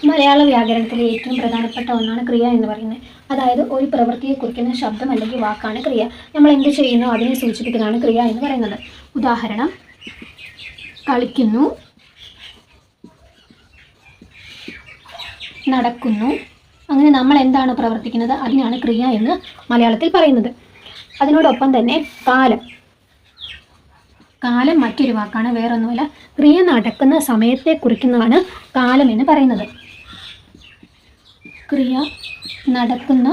മലയാള വ്യാകരണത്തിലെ ഏറ്റവും പ്രധാനപ്പെട്ട ഒന്നാണ് ക്രിയ എന്ന് പറയുന്നത്. അതായത് ഒരു പ്രവൃത്തിയെ കുറിക്കുന്ന ശബ്ദം അല്ലെങ്കിൽ വാക്കാണ് ക്രിയ. നമ്മൾ എന്ത് ചെയ്യുന്നു അതിനെ സൂചിപ്പിക്കുന്നതാണ് ക്രിയ എന്ന് പറയുന്നത്. ഉദാഹരണം: കളിക്കുന്നു, നടക്കുന്നു. അങ്ങനെ നമ്മൾ എന്താണ് പ്രവർത്തിക്കുന്നത് അതിനാണ് ക്രിയ എന്ന് മലയാളത്തിൽ പറയുന്നത്. അതിനോടൊപ്പം തന്നെ കാലം കാലം മറ്റൊരു വാക്കാണ്, വേറൊന്നുമല്ല. ക്രിയ നടക്കുന്ന സമയത്തെ കുറിക്കുന്നതാണ് കാലം എന്ന് പറയുന്നത്. ക്രിയ നടക്കുന്ന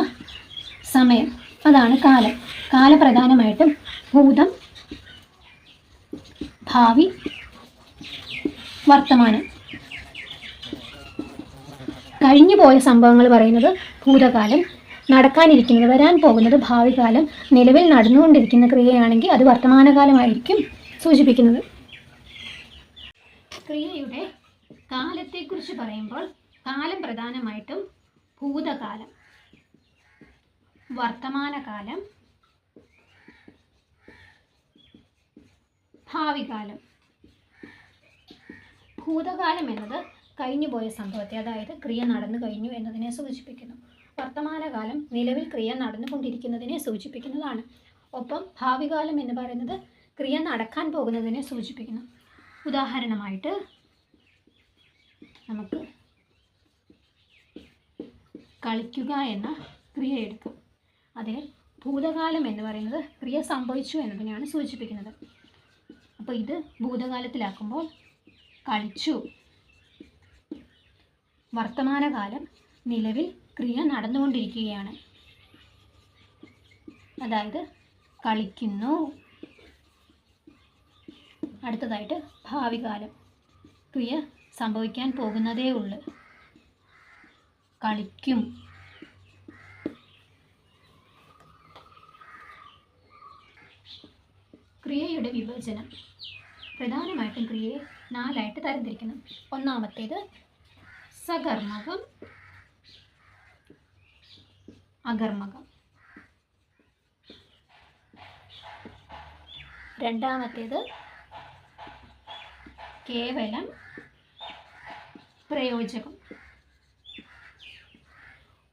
സമയം, അതാണ് കാലം. കാലം പ്രധാനമായിട്ടും ഭൂതം, ഭാവി, വർത്തമാനം. കഴിഞ്ഞു പോയ സംഭവങ്ങൾ പറയുന്നത് ഭൂതകാലം, നടക്കാനിരിക്കുന്നത്, വരാൻ പോകുന്നത് ഭാവി കാലം, നിലവിൽ നടന്നുകൊണ്ടിരിക്കുന്ന ക്രിയയാണെങ്കിൽ അത് വർത്തമാനകാലമായിരിക്കും സൂചിപ്പിക്കുന്നത്. ക്രിയയുടെ കാലത്തെക്കുറിച്ച് പറയുമ്പോൾ കാലം പ്രധാനമായിട്ടും ഭൂതകാലം, വർത്തമാനകാലം, ഭാവികാലം. ഭൂതകാലം എന്നത് കഴിഞ്ഞുപോയ സംഭവത്തെ, അതായത് ക്രിയ നടന്നു കഴിഞ്ഞു എന്നതിനെ സൂചിപ്പിക്കുന്നു. വർത്തമാനകാലം നിലവിൽ ക്രിയ നടന്നുകൊണ്ടിരിക്കുന്നതിനെ സൂചിപ്പിക്കുന്നതാണ്. ഒപ്പം ഭാവികാലം എന്ന് പറയുന്നത് ക്രിയ നടക്കാൻ പോകുന്നതിനെ സൂചിപ്പിക്കുന്നു. ഉദാഹരണമായിട്ട് നമുക്ക് കളിക്കുക എന്ന ക്രിയ എടുക്കാം. അതിൽ ഭൂതകാലം എന്ന് പറയുന്നത് ക്രിയ സംഭവിച്ചു എന്നതിനെയാണ് സൂചിപ്പിക്കുന്നത്. അപ്പോൾ ഇത് ഭൂതകാലത്തിലാക്കുമ്പോൾ കളിച്ചു. വർത്തമാനകാലം നിലവിൽ ക്രിയ നടന്നുകൊണ്ടിരിക്കുകയാണ്, അതായത് കളിക്കുന്നു. അടുത്തതായിട്ട് ഭാവികാലം, ക്രിയ സംഭവിക്കാൻ പോകുന്നതേ ഉള്ളൂ, കളിക്കും. ക്രിയയുടെ വിഭജനം. പ്രധാനമായിട്ടും ക്രിയയെ 4 ആയിട്ട് തരംതിരിക്കുന്നു. ഒന്നാമത്തേത് സകർമ്മകം, അകർമ്മകം. രണ്ടാമത്തേത് കേവലം, പ്രയോജകം.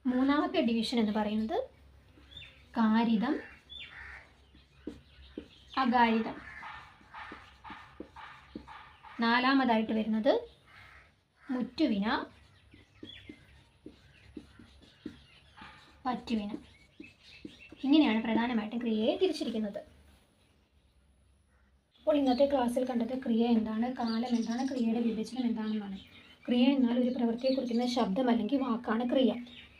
മൂന്നാമത്തെ ഡിവിഷൻ എന്ന് പറയുന്നത് കാരിതം, അകാരിതം. നാലാമതായിട്ട് വരുന്നത് മുറ്റുവിന, പറ്റുവിന. ഇങ്ങനെയാണ് പ്രധാനമായിട്ടും ക്രിയയെ തിരിച്ചിരിക്കുന്നത്. അപ്പോൾ ഇന്നത്തെ ക്ലാസ്സിൽ കണ്ടത് ക്രിയ എന്താണ്, കാലം എന്താണ്, ക്രിയയുടെ വിഭജനം എന്താണെന്നാണ്. ക്രിയ എന്നാൽ ഒരു പ്രവൃത്തിയെ കുറിക്കുന്ന ശബ്ദം അല്ലെങ്കിൽ വാക്കാണ് ക്രിയ.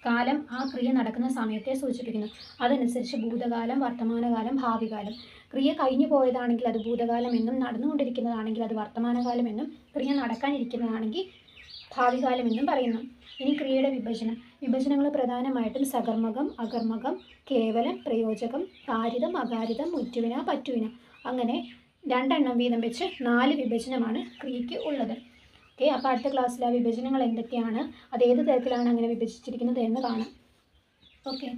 കാലം ആ ക്രിയ നടക്കുന്ന സമയത്തെ സൂചിപ്പിക്കുന്നു. അതനുസരിച്ച് ഭൂതകാലം, വർത്തമാനകാലം, ഭാവികാലം. ക്രിയ കഴിഞ്ഞു പോയതാണെങ്കിൽ അത് ഭൂതകാലം എന്നും, നടന്നുകൊണ്ടിരിക്കുന്നതാണെങ്കിൽ അത് വർത്തമാനകാലം എന്നും, ക്രിയ നടക്കാനിരിക്കുന്നതാണെങ്കിൽ ഭാവികാലം എന്നും പറയുന്നു. ഇനി ക്രിയയുടെ വിഭജനം. വിഭജനങ്ങൾ പ്രധാനമായിട്ടും സകർമ്മകം, അകർമ്മകം, കേവലം, പ്രയോജകം, കാരിതം, അകാരിതം, മുറ്റുവിന, പറ്റുവിന. അങ്ങനെ 2 എണ്ണം വീതം വെച്ച് 4 വിഭജനമാണ് ക്രിയയ്ക്ക് ഉള്ളത്. ഓക്കെ, അപ്പോൾ അടുത്ത ക്ലാസ്സിൽ ആ വിഭജനങ്ങൾ എന്തൊക്കെയാണ്, അത് ഏത് തരത്തിലാണ് അങ്ങനെ വിഭജിച്ചിരിക്കുന്നത് എന്ന് കാണാം. ഓക്കെ.